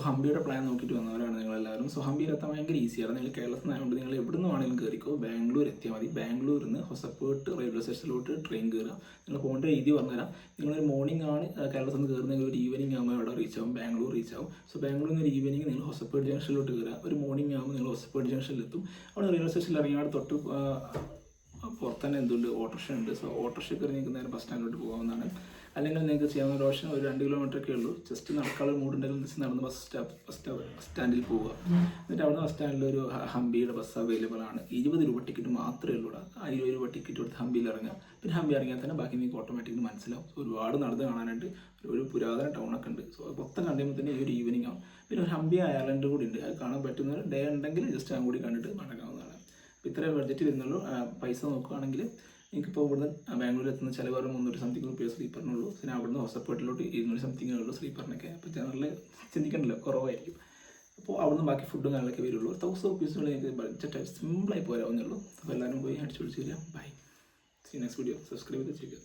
ഹംപിയുടെ plan നോക്കിയിട്ട് വന്നവരാണ് നിങ്ങളെല്ലാവരും. സോ ഹംപിയിൽ എത്താൻ ഭയങ്കര ഈസിയാണ്. നിങ്ങൾ കേരളത്തിൽ നിന്നായതുകൊണ്ട് നിങ്ങൾ എവിടെ നിന്ന് വേണമെങ്കിലും കയറിക്കോ. ബാംഗ്ലൂർ എത്തിയാൽ മതി. ബാംഗ്ലൂരിൽ നിന്ന് ഹൊസപ്പേട്ട് റെയിൽവേ സ്റ്റേഷനിലോട്ട് ട്രെയിൻ കയറുക. നിങ്ങൾ പോകേണ്ട രീതി പറഞ്ഞുതരാം. നിങ്ങളൊരു മോർണിംഗ് ആണ് കേരളത്തിൽ നിന്ന് കയറുന്നെങ്കിൽ ഒരു ഈവനിങ് ആകുമ്പോൾ അവിടെ റീച്ച് ആവും, ബാംഗ്ലൂർ റീച്ച് ആവും. സോ ബാംഗ്ലൂരിൽ നിന്ന് ഒരു ഈവനിങ് നിങ്ങൾ ഹൊസപ്പേട്ട് ജംഗ്ഷനിലോട്ട് കയറുക. ഒരു മോർണിംഗ് ആകുമ്പോൾ നിങ്ങൾ ഹൊസപ്പേട്ട് ജംഗ്ഷനിലെത്തും. അവിടെ റെയിൽവേ സ്റ്റേഷനിൽ ഇറങ്ങിയാൽ തൊട്ട് പുറത്ത് തന്നെ എന്തുണ്ട്, ഓട്ടോറിക്ഷ ഉണ്ട്. സോ ഓട്ടോറിക്ഷ കയറി നിങ്ങൾക്ക് നേരെ ബസ് സ്റ്റാൻഡിലോട്ട് പോകാവുന്നതാണ്. അല്ലെങ്കിൽ നിങ്ങൾക്ക് ചെയ്യാവുന്ന ഒരു ഓപ്ഷൻ ഒരു 2 കിലോമീറ്ററൊക്കെ ഉള്ളൂ. ജസ്റ്റ് നടക്കാനുള്ള മൂടുണ്ടെങ്കിൽ ജസ്റ്റ് നടന്ന് ബസ് സ്റ്റാൻഡിൽ പോവുക. എന്നിട്ട് അവിടെ ബസ് സ്റ്റാൻഡിൽ ഒരു ഹംപിയുടെ ബസ് അവൈലബിൾ ആണ്. 20 രൂപ ടിക്കറ്റ് മാത്രമേ ഉള്ളൂ. ആ 20 രൂപ ടിക്കറ്റ് കൊടുത്ത് ഹംപിയിൽ ഇറങ്ങുക. പിന്നെ ഹംപി ഇറങ്ങിയാൽ തന്നെ ബാക്കി നിങ്ങൾക്ക് ഓട്ടോമാറ്റിക്കലി മനസ്സിലാവും. ഒരുപാട് നടന്ന് കാണാനായിട്ട് ഒരു പുരാതന ടൗണൊക്കെ ഉണ്ട്. സോ മൊത്തം കണ്ടുമ്പോൾ തന്നെ ഈ ഒരു ഈവനിങ് ആവും. പിന്നെ ഒരു ഹംപി ഐലൻഡ് കൂടി ഉണ്ട്. അത് കാണാൻ പറ്റുന്ന ഡേ ഉണ്ടെങ്കിൽ ജസ്റ്റ് അതും കൂടി കണ്ടിട്ട് മടങ്ങാവുന്നതാണ്. അപ്പോൾ ഇത്രയും ബഡ്ജറ്റ് വരുന്നുള്ളൂ. പൈസ നോക്കുകയാണെങ്കിൽ എനിക്കിപ്പോൾ ഇവിടുന്ന് ബാംഗ്ലൂരിൽ എത്തുന്ന ചിലവ് 300 സംതിങ് റുപ്പീസ് സ്ലീപ്പറിനുള്ളൂ. പിന്നെ അവിടുന്ന് ഹൊസപ്പേട്ടിലോട്ട് 200 സംതിങ് ഉള്ളൂ സ്ലീപ്പറിനൊക്കെ. അപ്പോൾ ജനറൽ ചിന്തിക്കണ്ടല്ലോ, കുറവായിരിക്കും. അപ്പോൾ അവിടുന്ന് ബാക്കി ഫുഡും കാര്യങ്ങളൊക്കെ വരുള്ളൂ. 1000 റുപ്പീസിനുള്ളിൽ എനിക്ക് ബഡ്ജറ്റായിട്ട് സിമ്പിളായി പോരാവുന്നുള്ളൂ. അപ്പോൾ എല്ലാവരും പോയി അടിച്ചു വിളിച്ച് തരിക. Bye. See next video. Subscribe ചെയ്ത് ചെയ്യുക.